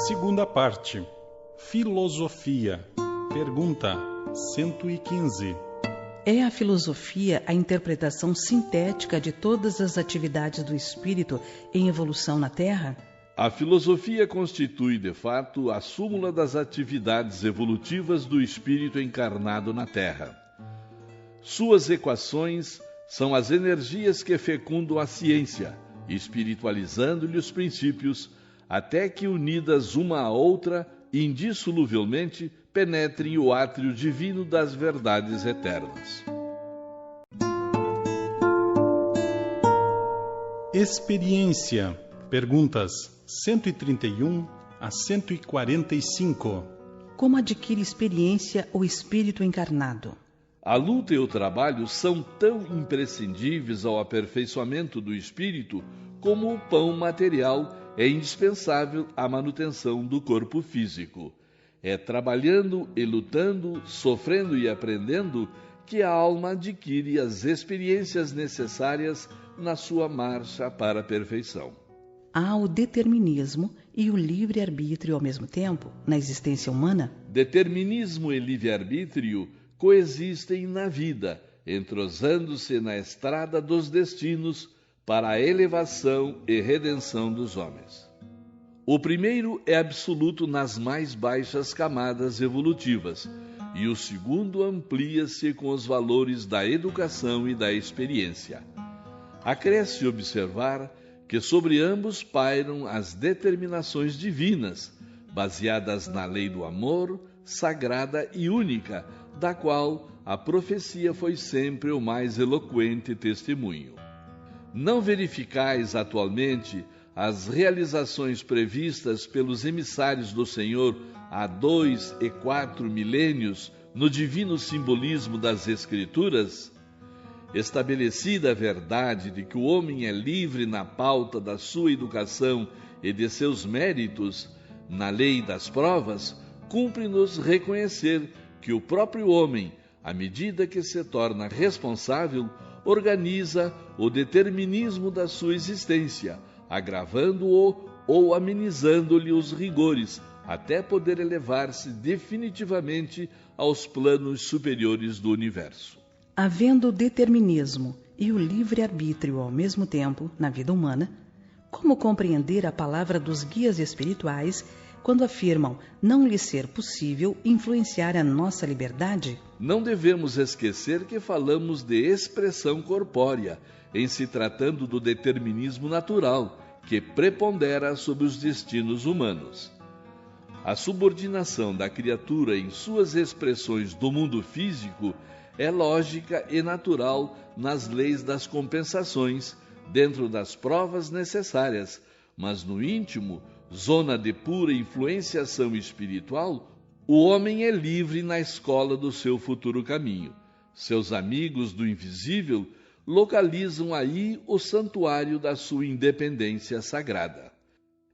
Segunda parte. Filosofia. Pergunta 115. É a filosofia a interpretação sintética de todas as atividades do espírito em evolução na Terra? A filosofia constitui, de fato, a súmula das atividades evolutivas do espírito encarnado na Terra. Suas equações são as energias que fecundam a ciência, espiritualizando-lhe os princípios, até que, unidas uma à outra, indissoluvelmente penetrem o átrio divino das verdades eternas. Experiência. Perguntas 131 a 145. Como adquire experiência o espírito encarnado? A luta e o trabalho são tão imprescindíveis ao aperfeiçoamento do espírito como o pão material é indispensável à manutenção do corpo físico. É trabalhando e lutando, sofrendo e aprendendo que a alma adquire as experiências necessárias na sua marcha para a perfeição. Há o determinismo e o livre-arbítrio ao mesmo tempo na existência humana? Determinismo e livre-arbítrio coexistem na vida, entrosando-se na estrada dos destinos para a elevação e redenção dos homens. O primeiro é absoluto nas mais baixas camadas evolutivas, e o segundo amplia-se com os valores da educação e da experiência. Acresce observar que sobre ambos pairam as determinações divinas, baseadas na lei do amor, sagrada e única, da qual a profecia foi sempre o mais eloquente testemunho. Não verificais atualmente as realizações previstas pelos emissários do Senhor há 2 e 4 milênios no divino simbolismo das Escrituras? Estabelecida a verdade de que o homem é livre na pauta da sua educação e de seus méritos, na lei das provas, cumpre-nos reconhecer que o próprio homem, à medida que se torna responsável, organiza o determinismo da sua existência, agravando-o ou amenizando-lhe os rigores, até poder elevar-se definitivamente aos planos superiores do universo. Havendo o determinismo e o livre-arbítrio ao mesmo tempo na vida humana, como compreender a palavra dos guias espirituais quando afirmam não lhe ser possível influenciar a nossa liberdade? Não devemos esquecer que falamos de expressão corpórea, em se tratando do determinismo natural, que prepondera sobre os destinos humanos. A subordinação da criatura em suas expressões do mundo físico é lógica e natural nas leis das compensações, dentro das provas necessárias, mas no íntimo, zona de pura influenciação espiritual, o homem é livre na escola do seu futuro caminho. Seus amigos do invisível localizam aí o santuário da sua independência sagrada.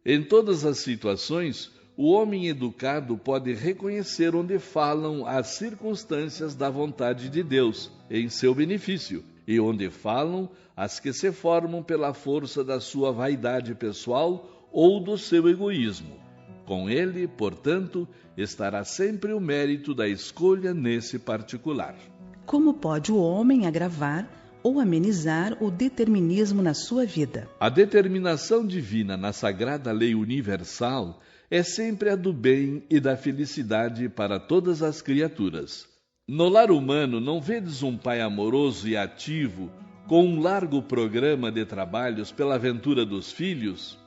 Em todas as situações, o homem educado pode reconhecer onde falam as circunstâncias da vontade de Deus em seu benefício e onde falam as que se formam pela força da sua vaidade pessoal ou do seu egoísmo. Com ele, portanto, estará sempre o mérito da escolha nesse particular. Como pode o homem agravar ou amenizar o determinismo na sua vida? A determinação divina na sagrada lei universal é sempre a do bem e da felicidade para todas as criaturas. No lar humano, não vedes um pai amoroso e ativo, com um largo programa de trabalhos pela ventura dos filhos?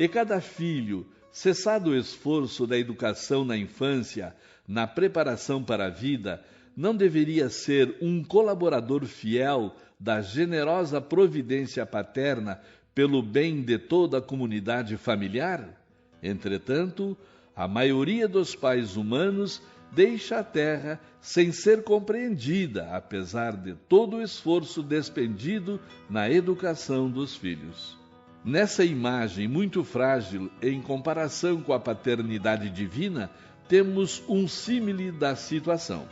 E cada filho, cessado o esforço da educação na infância, na preparação para a vida, não deveria ser um colaborador fiel da generosa providência paterna pelo bem de toda a comunidade familiar? Entretanto, a maioria dos pais humanos deixa a terra sem ser compreendida, apesar de todo o esforço despendido na educação dos filhos. Nessa imagem muito frágil em comparação com a paternidade divina, temos um símile da situação.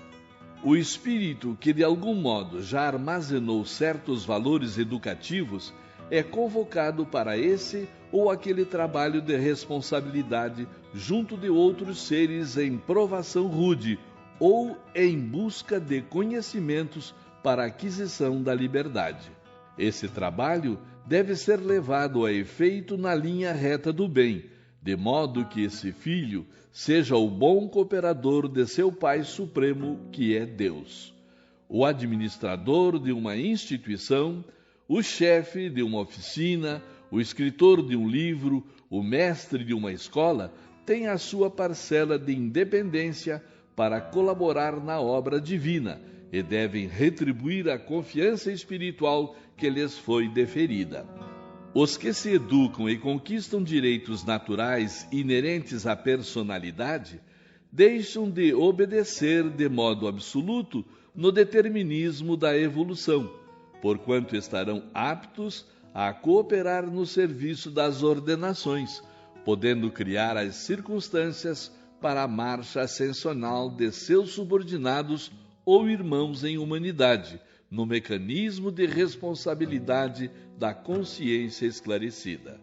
O espírito que de algum modo já armazenou certos valores educativos é convocado para esse ou aquele trabalho de responsabilidade junto de outros seres em provação rude ou em busca de conhecimentos para a aquisição da liberdade. Esse trabalho deve ser levado a efeito na linha reta do bem, de modo que esse filho seja o bom cooperador de seu Pai Supremo, que é Deus. O administrador de uma instituição, o chefe de uma oficina, o escritor de um livro, o mestre de uma escola, tem a sua parcela de independência para colaborar na obra divina e devem retribuir a confiança espiritual que lhes foi deferida. Os que se educam e conquistam direitos naturais inerentes à personalidade deixam de obedecer de modo absoluto no determinismo da evolução, porquanto estarão aptos a cooperar no serviço das ordenações, podendo criar as circunstâncias para a marcha ascensional de seus subordinados ou irmãos em humanidade, no mecanismo de responsabilidade da consciência esclarecida.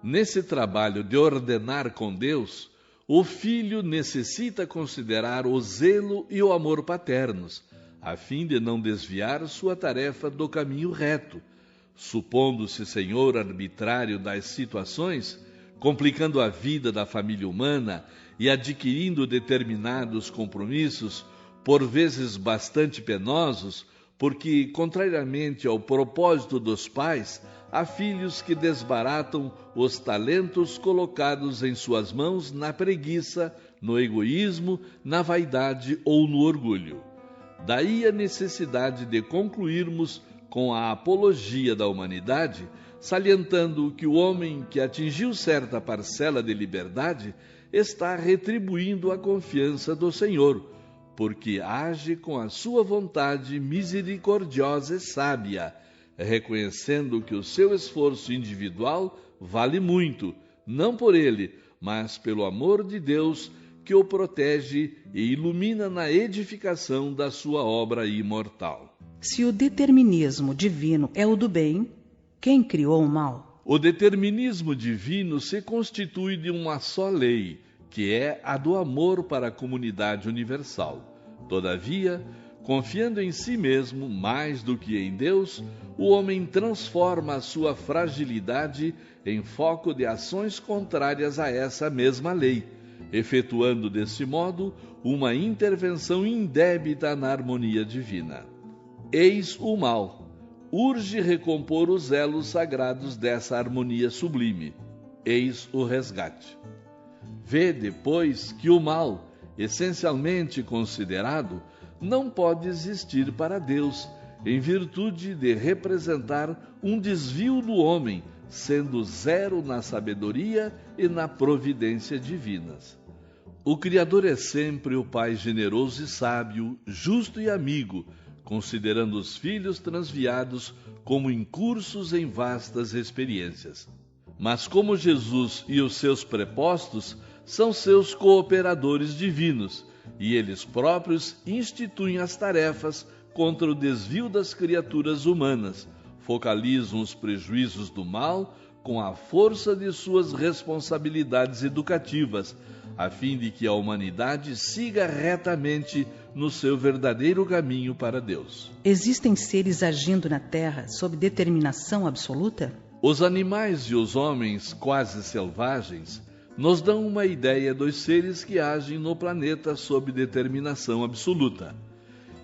Nesse trabalho de ordenar com Deus, o filho necessita considerar o zelo e o amor paternos, a fim de não desviar sua tarefa do caminho reto, supondo-se senhor arbitrário das situações, complicando a vida da família humana e adquirindo determinados compromissos, por vezes bastante penosos, porque, contrariamente ao propósito dos pais, há filhos que desbaratam os talentos colocados em suas mãos na preguiça, no egoísmo, na vaidade ou no orgulho. Daí a necessidade de concluirmos com a apologia da humanidade, salientando que o homem que atingiu certa parcela de liberdade está retribuindo a confiança do Senhor, porque age com a sua vontade misericordiosa e sábia, reconhecendo que o seu esforço individual vale muito, não por ele, mas pelo amor de Deus que o protege e ilumina na edificação da sua obra imortal. Se o determinismo divino é o do bem, quem criou o mal? O determinismo divino se constitui de uma só lei, que é a do amor para a comunidade universal. Todavia, confiando em si mesmo mais do que em Deus, o homem transforma a sua fragilidade em foco de ações contrárias a essa mesma lei, efetuando desse modo uma intervenção indébita na harmonia divina. Eis o mal. Urge recompor os elos sagrados dessa harmonia sublime. Eis o resgate. Vê, depois, que o mal, essencialmente considerado, não pode existir para Deus, em virtude de representar um desvio do homem, sendo zero na sabedoria e na providência divinas. O Criador é sempre o Pai generoso e sábio, justo e amigo, considerando os filhos transviados como incursos em vastas experiências. Mas como Jesus e os seus prepostos são seus cooperadores divinos, e eles próprios instituem as tarefas contra o desvio das criaturas humanas, focalizam os prejuízos do mal com a força de suas responsabilidades educativas, a fim de que a humanidade siga retamente no seu verdadeiro caminho para Deus. Existem seres agindo na Terra sob determinação absoluta? Os animais e os homens quase selvagens nos dão uma ideia dos seres que agem no planeta sob determinação absoluta.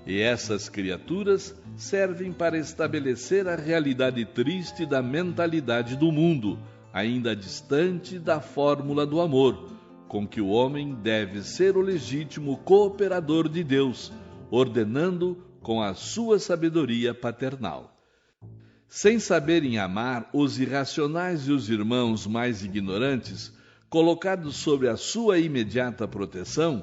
E essas criaturas servem para estabelecer a realidade triste da mentalidade do mundo, ainda distante da fórmula do amor, com que o homem deve ser o legítimo cooperador de Deus, ordenando com a sua sabedoria paternal. Sem saberem amar os irracionais e os irmãos mais ignorantes, colocados sob a sua imediata proteção,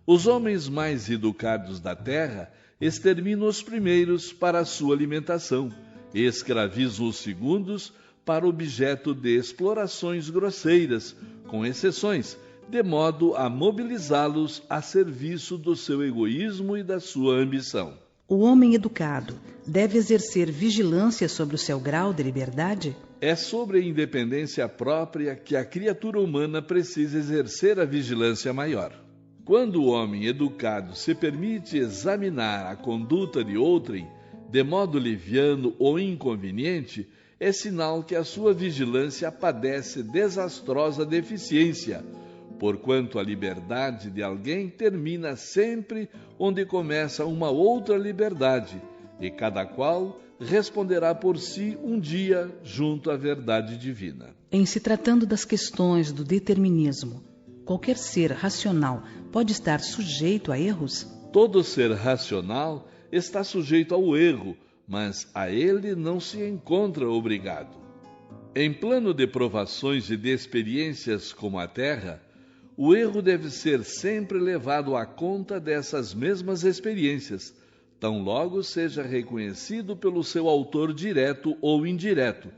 os homens mais educados da terra exterminam os primeiros para a sua alimentação e escravizam os segundos para objeto de explorações grosseiras, com exceções, de modo a mobilizá-los a serviço do seu egoísmo e da sua ambição. O homem educado deve exercer vigilância sobre o seu grau de liberdade? É sobre a independência própria que a criatura humana precisa exercer a vigilância maior. Quando o homem educado se permite examinar a conduta de outrem de modo liviano ou inconveniente, é sinal que a sua vigilância padece desastrosa deficiência, porquanto a liberdade de alguém termina sempre onde começa uma outra liberdade, e cada qual responderá por si um dia junto à verdade divina. Em se tratando das questões do determinismo, qualquer ser racional pode estar sujeito a erros? Todo ser racional está sujeito ao erro, mas a ele não se encontra obrigado. Em plano de provações e de experiências como a Terra, o erro deve ser sempre levado à conta dessas mesmas experiências, tão logo seja reconhecido pelo seu autor direto ou indireto,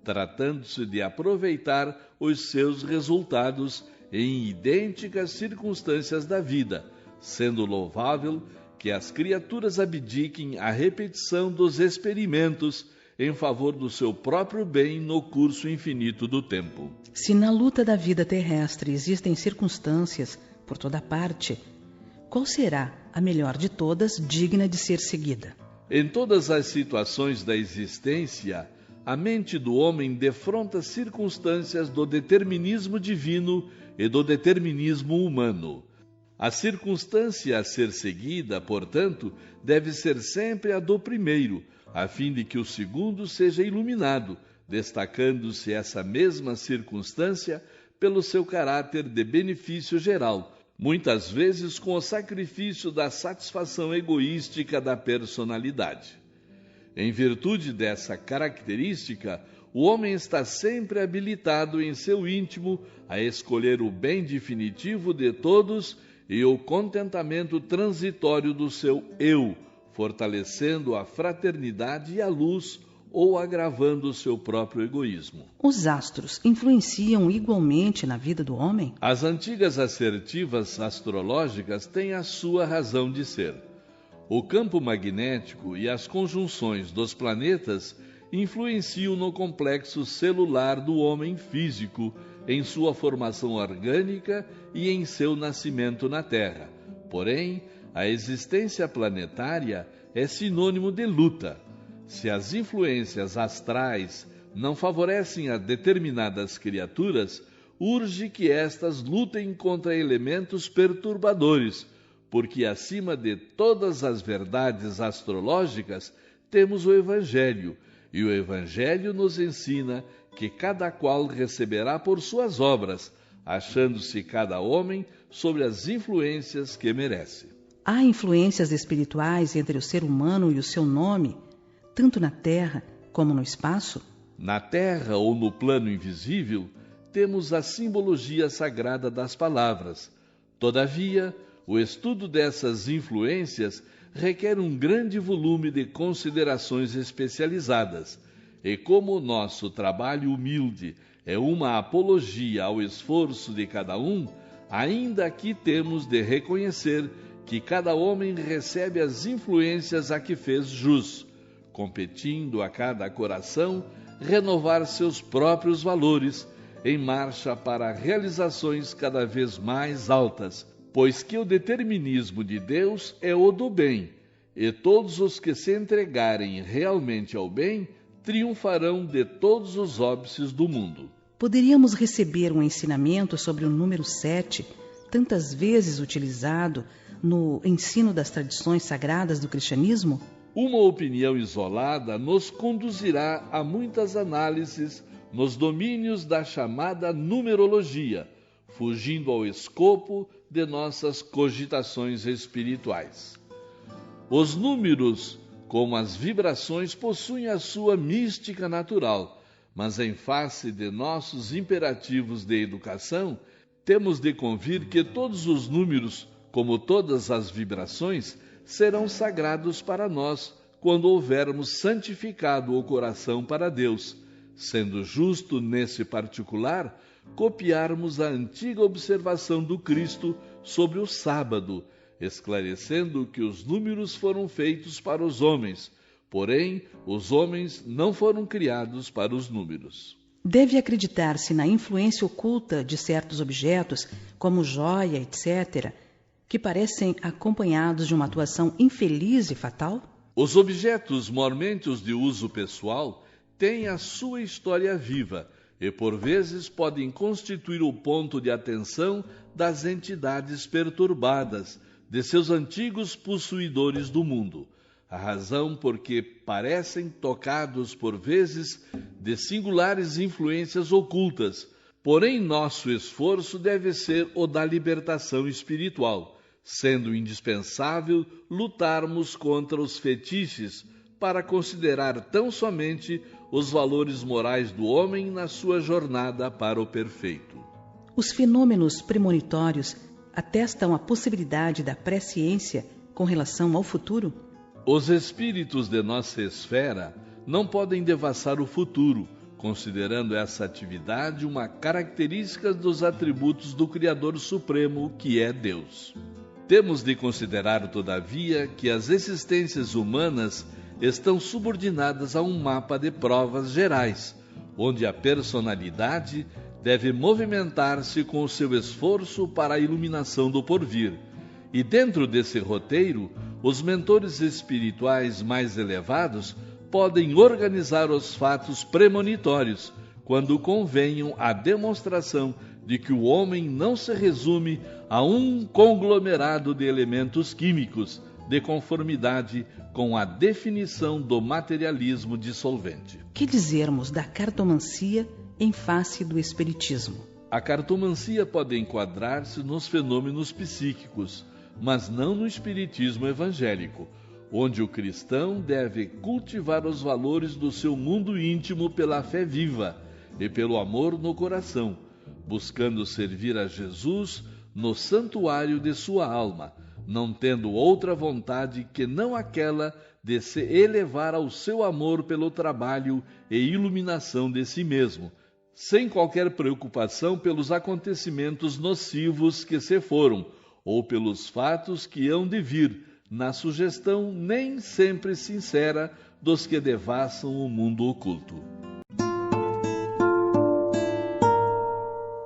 tratando-se de aproveitar os seus resultados em idênticas circunstâncias da vida, sendo louvável que as criaturas abdiquem a repetição dos experimentos em favor do seu próprio bem no curso infinito do tempo. Se na luta da vida terrestre existem circunstâncias por toda parte, qual será a melhor de todas, digna de ser seguida? Em todas as situações da existência, a mente do homem defronta circunstâncias do determinismo divino e do determinismo humano. A circunstância a ser seguida, portanto, deve ser sempre a do primeiro, a fim de que o segundo seja iluminado, destacando-se essa mesma circunstância pelo seu caráter de benefício geral, muitas vezes com o sacrifício da satisfação egoística da personalidade. Em virtude dessa característica, o homem está sempre habilitado em seu íntimo a escolher o bem definitivo de todos e o contentamento transitório do seu eu, fortalecendo a fraternidade e a luz ou agravando o seu próprio egoísmo. Os astros influenciam igualmente na vida do homem? As antigas assertivas astrológicas têm a sua razão de ser. O campo magnético e as conjunções dos planetas influenciam no complexo celular do homem físico, em sua formação orgânica e em seu nascimento na Terra. Porém, a existência planetária é sinônimo de luta. Se as influências astrais não favorecem a determinadas criaturas, urge que estas lutem contra elementos perturbadores, porque acima de todas as verdades astrológicas temos o Evangelho, e o Evangelho nos ensina que cada qual receberá por suas obras, achando-se cada homem sobre as influências que merece. Há influências espirituais entre o ser humano e o seu nome, tanto na Terra como no espaço? Na Terra ou no plano invisível, temos a simbologia sagrada das palavras. Todavia, o estudo dessas influências requer um grande volume de considerações especializadas, e como o nosso trabalho humilde é uma apologia ao esforço de cada um, ainda aqui temos de reconhecer que cada homem recebe as influências a que fez jus, competindo a cada coração renovar seus próprios valores em marcha para realizações cada vez mais altas, pois que o determinismo de Deus é o do bem, e todos os que se entregarem realmente ao bem triunfarão de todos os óbices do mundo. Poderíamos receber um ensinamento sobre o número 7, tantas vezes utilizado no ensino das tradições sagradas do cristianismo? Uma opinião isolada nos conduzirá a muitas análises nos domínios da chamada numerologia, fugindo ao escopo de nossas cogitações espirituais. Os números, como as vibrações, possuem a sua mística natural, mas em face de nossos imperativos de educação, temos de convir que todos os números, como todas as vibrações, serão sagrados para nós quando houvermos santificado o coração para Deus, sendo justo nesse particular copiarmos a antiga observação do Cristo sobre o sábado esclarecendo que os números foram feitos para os homens, porém os homens não foram criados para os números. Deve acreditar-se na influência oculta de certos objetos, como joia, etc., que parecem acompanhados de uma atuação infeliz e fatal? Os objetos, mormente os de uso pessoal, têm a sua história viva e, por vezes, podem constituir o ponto de atenção das entidades perturbadas, de seus antigos possuidores do mundo. A razão porque parecem tocados, por vezes, de singulares influências ocultas. Porém, nosso esforço deve ser o da libertação espiritual, sendo indispensável lutarmos contra os fetiches para considerar tão somente os valores morais do homem na sua jornada para o perfeito. Os fenômenos premonitórios atestam a possibilidade da presciência com relação ao futuro? Os espíritos de nossa esfera não podem devassar o futuro, considerando essa atividade uma característica dos atributos do Criador Supremo, que é Deus. Temos de considerar, todavia, que as existências humanas estão subordinadas a um mapa de provas gerais, onde a personalidade deve movimentar-se com o seu esforço para a iluminação do porvir. E dentro desse roteiro, os mentores espirituais mais elevados podem organizar os fatos premonitórios, quando convenham a demonstração de que o homem não se resume a um conglomerado de elementos químicos, de conformidade com a definição do materialismo dissolvente. Que dizermos da cartomancia em face do espiritismo? A cartomancia pode enquadrar-se nos fenômenos psíquicos, mas não no espiritismo evangélico, onde o cristão deve cultivar os valores do seu mundo íntimo pela fé viva e pelo amor no coração, buscando servir a Jesus no santuário de sua alma, não tendo outra vontade que não aquela de se elevar ao seu amor pelo trabalho e iluminação de si mesmo, sem qualquer preocupação pelos acontecimentos nocivos que se foram, ou pelos fatos que hão de vir, na sugestão nem sempre sincera dos que devassam o mundo oculto.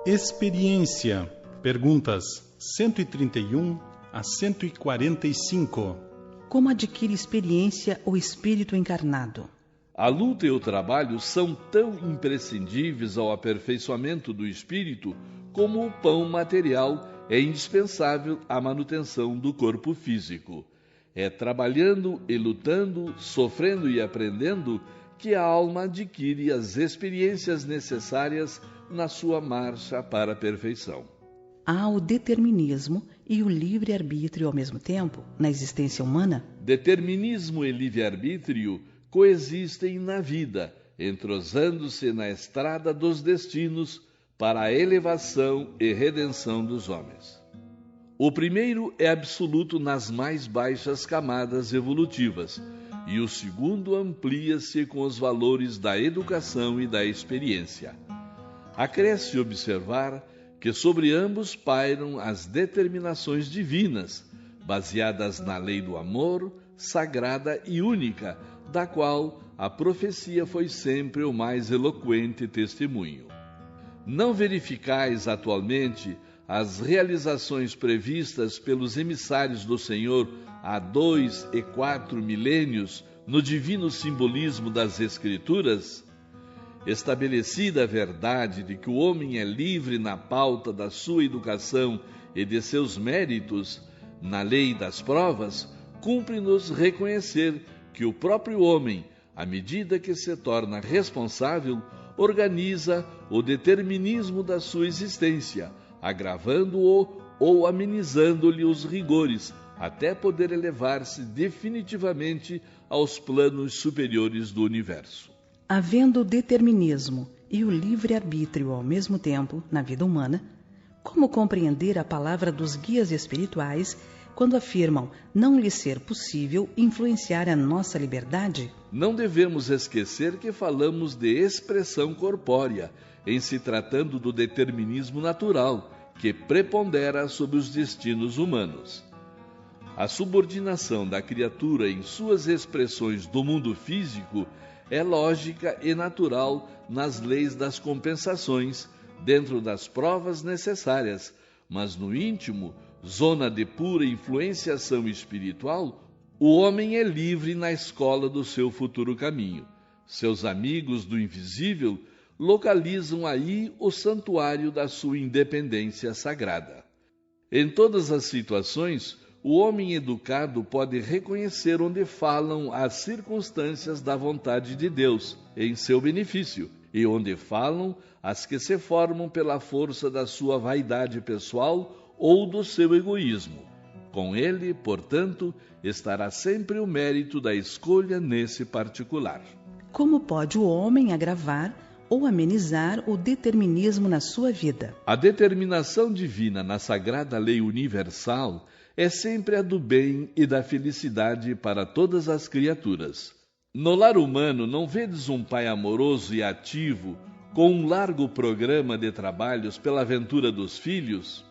Experiência. Perguntas 131 a 145. Como adquire experiência o espírito encarnado? A luta e o trabalho são tão imprescindíveis ao aperfeiçoamento do espírito como o pão material é indispensável à manutenção do corpo físico. É trabalhando e lutando, sofrendo e aprendendo que a alma adquire as experiências necessárias na sua marcha para a perfeição. Há o determinismo e o livre-arbítrio ao mesmo tempo na existência humana? Determinismo e livre-arbítrio coexistem na vida, entrosando-se na estrada dos destinos para a elevação e redenção dos homens. O primeiro é absoluto nas mais baixas camadas evolutivas, e o segundo amplia-se com os valores da educação e da experiência. Acresce observar que sobre ambos pairam as determinações divinas, baseadas na lei do amor, sagrada e única, da qual a profecia foi sempre o mais eloquente testemunho. Não verificais atualmente as realizações previstas pelos emissários do Senhor há 2 e 4 milênios no divino simbolismo das Escrituras? Estabelecida a verdade de que o homem é livre na pauta da sua educação e de seus méritos, na lei das provas, cumpre-nos reconhecer que o próprio homem, à medida que se torna responsável, organiza o determinismo da sua existência, agravando-o ou amenizando-lhe os rigores, até poder elevar-se definitivamente aos planos superiores do universo. Havendo o determinismo e o livre-arbítrio ao mesmo tempo na vida humana, como compreender a palavra dos guias espirituais quando afirmam não lhe ser possível influenciar a nossa liberdade? Não devemos esquecer que falamos de expressão corpórea, em se tratando do determinismo natural, que prepondera sobre os destinos humanos. A subordinação da criatura em suas expressões do mundo físico é lógica e natural nas leis das compensações, dentro das provas necessárias, mas no íntimo, zona de pura influenciação espiritual, o homem é livre na escola do seu futuro caminho. Seus amigos do invisível localizam aí o santuário da sua independência sagrada. Em todas as situações, o homem educado pode reconhecer onde falam as circunstâncias da vontade de Deus em seu benefício e onde falam as que se formam pela força da sua vaidade pessoal ou do seu egoísmo. Com ele, portanto, estará sempre o mérito da escolha nesse particular. Como pode o homem agravar ou amenizar o determinismo na sua vida? A determinação divina na sagrada lei universal é sempre a do bem e da felicidade para todas as criaturas. No lar humano, não vedes um pai amoroso e ativo, com um largo programa de trabalhos pela ventura dos filhos?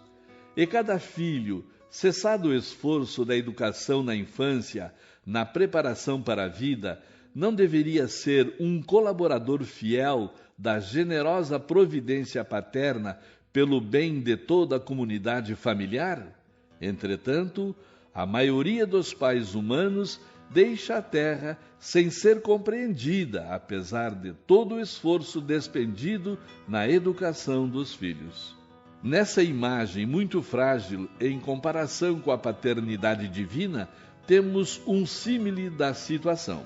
E cada filho, cessado o esforço da educação na infância, na preparação para a vida, não deveria ser um colaborador fiel da generosa providência paterna pelo bem de toda a comunidade familiar? Entretanto, a maioria dos pais humanos deixa a terra sem ser compreendida, apesar de todo o esforço despendido na educação dos filhos. Nessa imagem muito frágil em comparação com a paternidade divina, temos um símile da situação.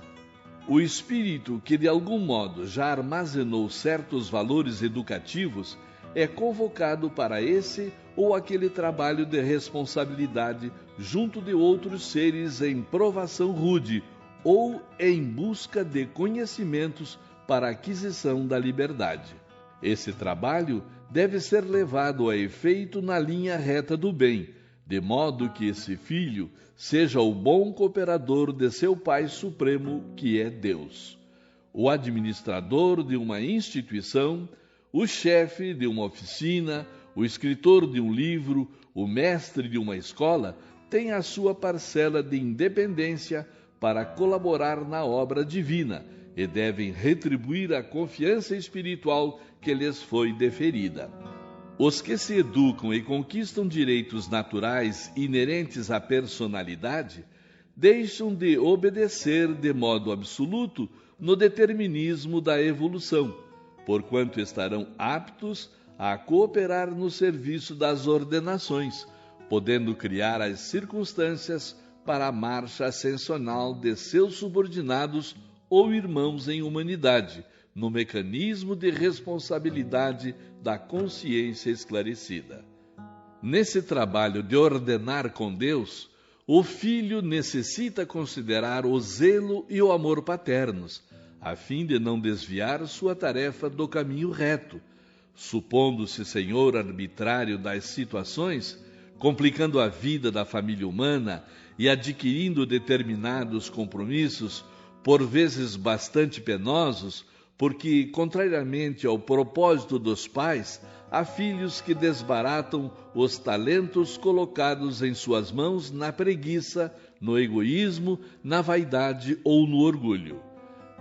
O espírito que de algum modo já armazenou certos valores educativos é convocado para esse ou aquele trabalho de responsabilidade junto de outros seres em provação rude ou em busca de conhecimentos para a aquisição da liberdade. Esse trabalho deve ser levado a efeito na linha reta do bem, de modo que esse filho seja o bom cooperador de seu Pai Supremo, que é Deus. O administrador de uma instituição, o chefe de uma oficina, o escritor de um livro, o mestre de uma escola, tem a sua parcela de independência para colaborar na obra divina e devem retribuir a confiança espiritual que lhes foi deferida. Os que se educam e conquistam direitos naturais inerentes à personalidade deixam de obedecer de modo absoluto no determinismo da evolução, porquanto estarão aptos a cooperar no serviço das ordenações, podendo criar as circunstâncias para a marcha ascensional de seus subordinados ou irmãos em humanidade, no mecanismo de responsabilidade da consciência esclarecida. Nesse trabalho de ordenar com Deus, o filho necessita considerar o zelo e o amor paternos, a fim de não desviar sua tarefa do caminho reto, supondo-se senhor arbitrário das situações, complicando a vida da família humana e adquirindo determinados compromissos, por vezes bastante penosos, porque, contrariamente ao propósito dos pais, há filhos que desbaratam os talentos colocados em suas mãos na preguiça, no egoísmo, na vaidade ou no orgulho.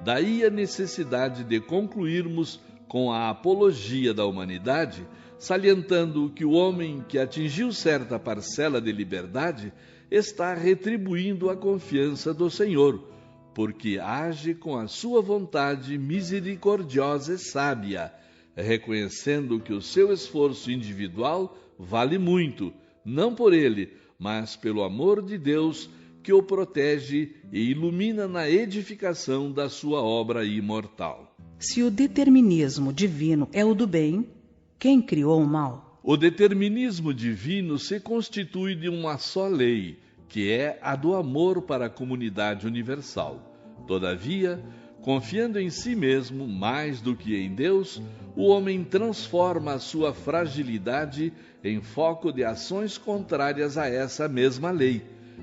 Daí a necessidade de concluirmos com a apologia da humanidade, salientando que o homem que atingiu certa parcela de liberdade está retribuindo a confiança do Senhor, porque age com a sua vontade misericordiosa e sábia, reconhecendo que o seu esforço individual vale muito, não por ele, mas pelo amor de Deus que o protege e ilumina na edificação da sua obra imortal. Se o determinismo divino é o do bem, quem criou o mal? O determinismo divino se constitui de uma só lei, que é a do amor para a comunidade universal. Todavia, confiando em si mesmo mais do que em Deus, o homem transforma a sua fragilidade em foco de ações contrárias a essa mesma lei,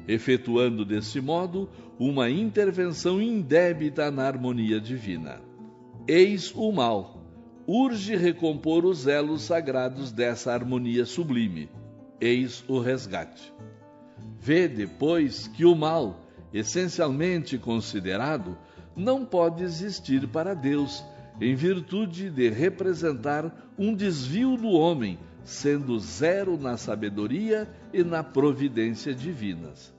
efetuando desse modo uma intervenção indébita na harmonia divina. Eis o mal. Urge recompor os elos sagrados dessa harmonia sublime. Eis o resgate. Vê depois que o mal, essencialmente considerado, não pode existir para Deus, em virtude de representar um desvio do homem, sendo zero na sabedoria e na providência divinas.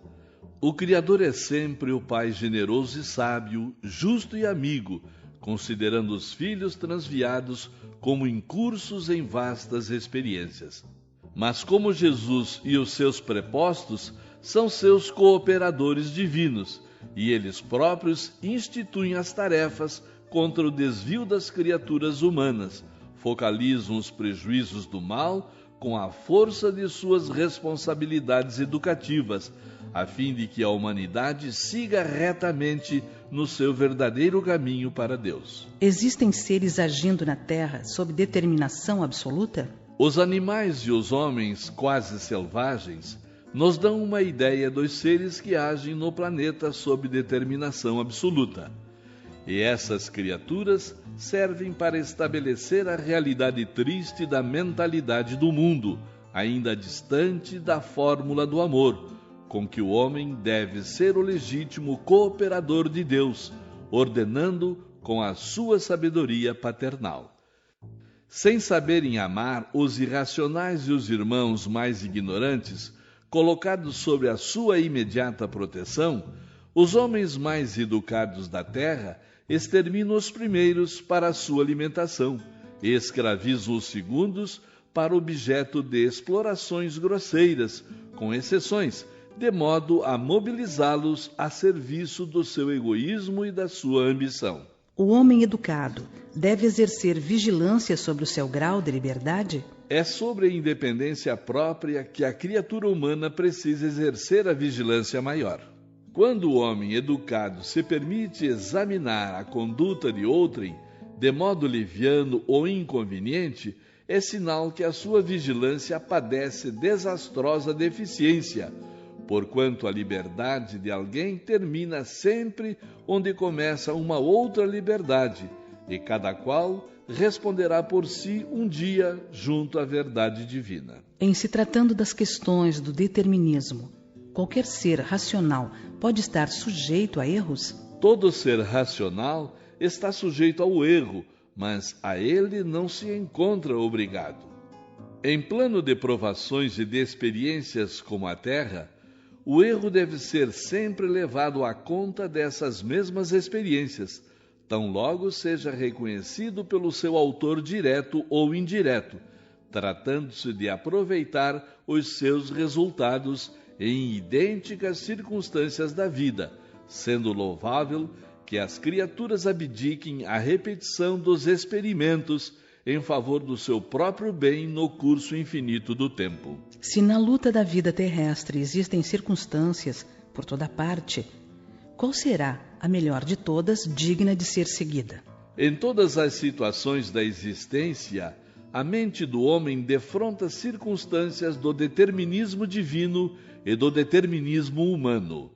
O Criador é sempre o Pai generoso e sábio, justo e amigo, considerando os filhos transviados como incursos em vastas experiências. Mas como Jesus e os seus prepostos são seus cooperadores divinos, e eles próprios instituem as tarefas contra o desvio das criaturas humanas, focalizam os prejuízos do mal com a força de suas responsabilidades educativas, a fim de que a humanidade siga retamente no seu verdadeiro caminho para Deus. Existem seres agindo na Terra sob determinação absoluta? Os animais e os homens quase selvagens nos dão uma ideia dos seres que agem no planeta sob determinação absoluta. E essas criaturas servem para estabelecer a realidade triste da mentalidade do mundo, ainda distante da fórmula do amor, com que o homem deve ser o legítimo cooperador de Deus, ordenando com a sua sabedoria paternal. Sem saberem amar os irracionais e os irmãos mais ignorantes, colocados sob a sua imediata proteção, os homens mais educados da terra exterminam os primeiros para a sua alimentação e escravizam os segundos para objeto de explorações grosseiras, com exceções, de modo a mobilizá-los a serviço do seu egoísmo e da sua ambição. O homem educado deve exercer vigilância sobre o seu grau de liberdade? É sobre a independência própria que a criatura humana precisa exercer a vigilância maior. Quando o homem educado se permite examinar a conduta de outrem, de modo liviano ou inconveniente, é sinal que a sua vigilância padece desastrosa deficiência, porquanto a liberdade de alguém termina sempre onde começa uma outra liberdade, e cada qual responderá por si um dia junto à verdade divina. Em se tratando das questões do determinismo, qualquer ser racional pode estar sujeito a erros? Todo ser racional está sujeito ao erro, mas a ele não se encontra obrigado. Em plano de provações e de experiências como a Terra, o erro deve ser sempre levado à conta dessas mesmas experiências, tão logo seja reconhecido pelo seu autor direto ou indireto, tratando-se de aproveitar os seus resultados em idênticas circunstâncias da vida, sendo louvável que as criaturas abdiquem a repetição dos experimentos em favor do seu próprio bem no curso infinito do tempo. Se na luta da vida terrestre existem circunstâncias por toda parte, qual será a melhor de todas, digna de ser seguida? Em todas as situações da existência, a mente do homem defronta circunstâncias do determinismo divino e do determinismo humano.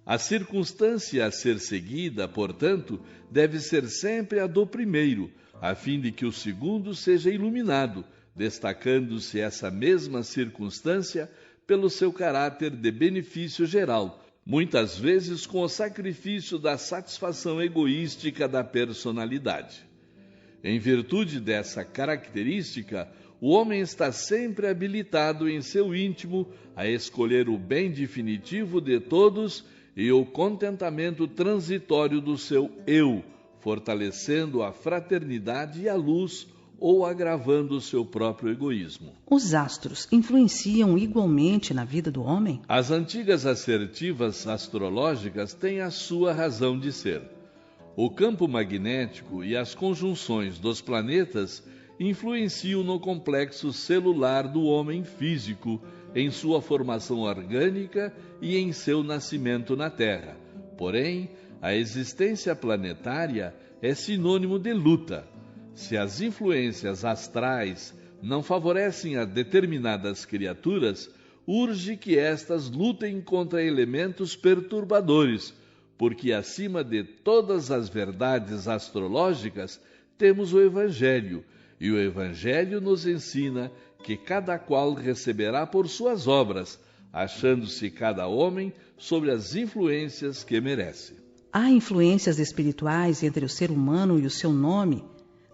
A circunstância a ser seguida, portanto, deve ser sempre a do primeiro, a fim de que o segundo seja iluminado, destacando-se essa mesma circunstância pelo seu caráter de benefício geral, muitas vezes com o sacrifício da satisfação egoística da personalidade. Em virtude dessa característica, o homem está sempre habilitado em seu íntimo a escolher o bem definitivo de todos e o contentamento transitório do seu eu, fortalecendo a fraternidade e a luz ou agravando o seu próprio egoísmo. Os astros influenciam igualmente na vida do homem? As antigas assertivas astrológicas têm a sua razão de ser. O campo magnético e as conjunções dos planetas influenciam no complexo celular do homem físico, em sua formação orgânica e em seu nascimento na Terra. Porém, a existência planetária é sinônimo de luta. Se as influências astrais não favorecem a determinadas criaturas, urge que estas lutem contra elementos perturbadores, porque acima de todas as verdades astrológicas temos o Evangelho, e o Evangelho nos ensina que cada qual receberá por suas obras, achando-se cada homem sobre as influências que merece. Há influências espirituais entre o ser humano e o seu nome,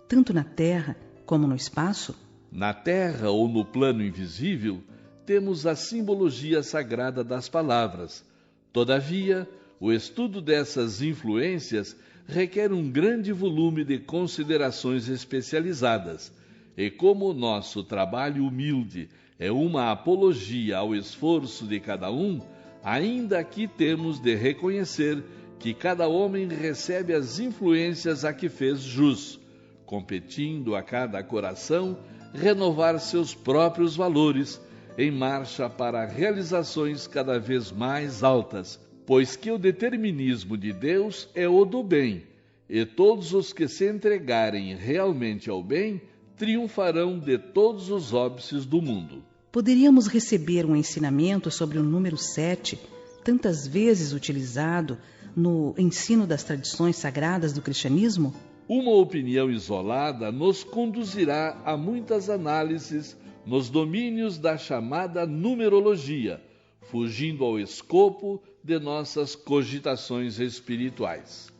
tanto na terra como no espaço? Na terra ou no plano invisível, temos a simbologia sagrada das palavras. Todavia, o estudo dessas influências requer um grande volume de considerações especializadas, e como o nosso trabalho humilde é uma apologia ao esforço de cada um, ainda aqui temos de reconhecer que cada homem recebe as influências a que fez jus, competindo a cada coração renovar seus próprios valores em marcha para realizações cada vez mais altas, pois que o determinismo de Deus é o do bem, e todos os que se entregarem realmente ao bem triunfarão de todos os óbices do mundo. Poderíamos receber um ensinamento sobre o número 7, tantas vezes utilizado no ensino das tradições sagradas do cristianismo? Uma opinião isolada nos conduzirá a muitas análises nos domínios da chamada numerologia, fugindo ao escopo de nossas cogitações espirituais.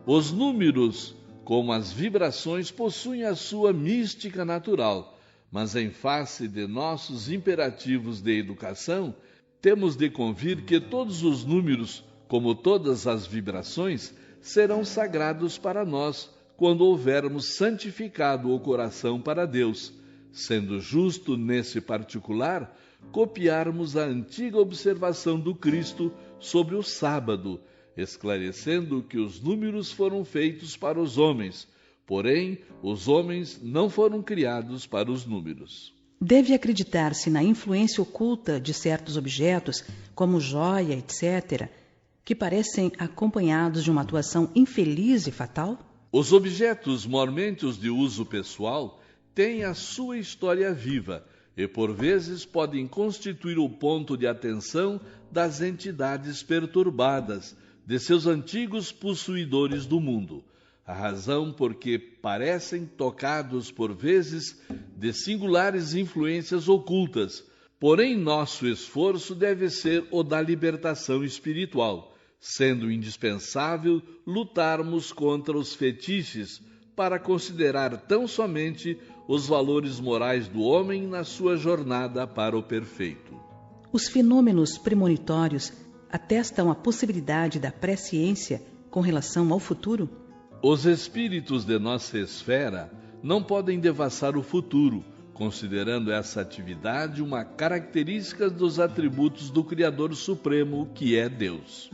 Os números, como as vibrações, possuem a sua mística natural, mas em face de nossos imperativos de educação, temos de convir que todos os números, como todas as vibrações, serão sagrados para nós quando houvermos santificado o coração para Deus, sendo justo nesse particular copiarmos a antiga observação do Cristo sobre o sábado, esclarecendo que os números foram feitos para os homens, porém os homens não foram criados para os números. Deve acreditar-se na influência oculta de certos objetos, como joia, etc., que parecem acompanhados de uma atuação infeliz e fatal? Os objetos mormente os de uso pessoal têm a sua história viva e, por vezes, podem constituir o ponto de atenção das entidades perturbadas, de seus antigos possuidores do mundo, a razão porque parecem tocados, por vezes, de singulares influências ocultas. Porém, nosso esforço deve ser o da libertação espiritual, sendo indispensável lutarmos contra os fetiches para considerar tão somente os valores morais do homem na sua jornada para o perfeito. Os fenômenos premonitórios atestam a possibilidade da presciência com relação ao futuro? Os espíritos de nossa esfera não podem devassar o futuro, considerando essa atividade uma característica dos atributos do Criador Supremo, que é Deus.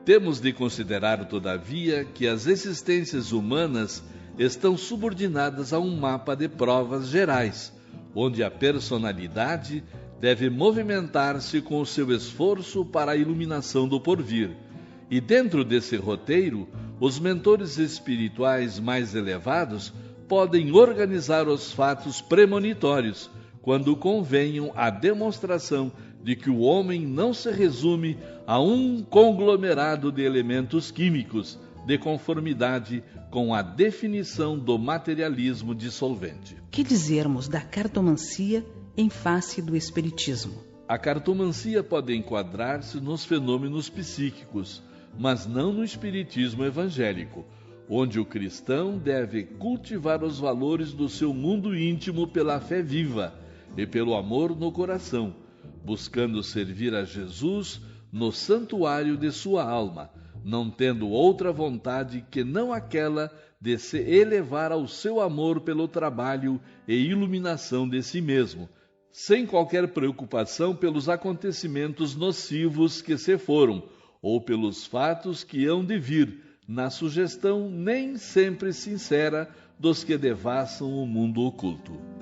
Temos de considerar, todavia, que as existências humanas estão subordinadas a um mapa de provas gerais, onde a personalidade deve movimentar-se com o seu esforço para a iluminação do porvir. E dentro desse roteiro, os mentores espirituais mais elevados podem organizar os fatos premonitórios, quando convenham a demonstração de que o homem não se resume a um conglomerado de elementos químicos, de conformidade com a definição do materialismo dissolvente. Que dizermos da cartomancia em face do espiritismo? A cartomancia pode enquadrar-se nos fenômenos psíquicos, mas não no espiritismo evangélico, onde o cristão deve cultivar os valores do seu mundo íntimo pela fé viva e pelo amor no coração, buscando servir a Jesus no santuário de sua alma, não tendo outra vontade que não aquela de se elevar ao seu amor pelo trabalho e iluminação de si mesmo, sem qualquer preocupação pelos acontecimentos nocivos que se foram, ou pelos fatos que hão de vir, na sugestão nem sempre sincera dos que devassam o mundo oculto.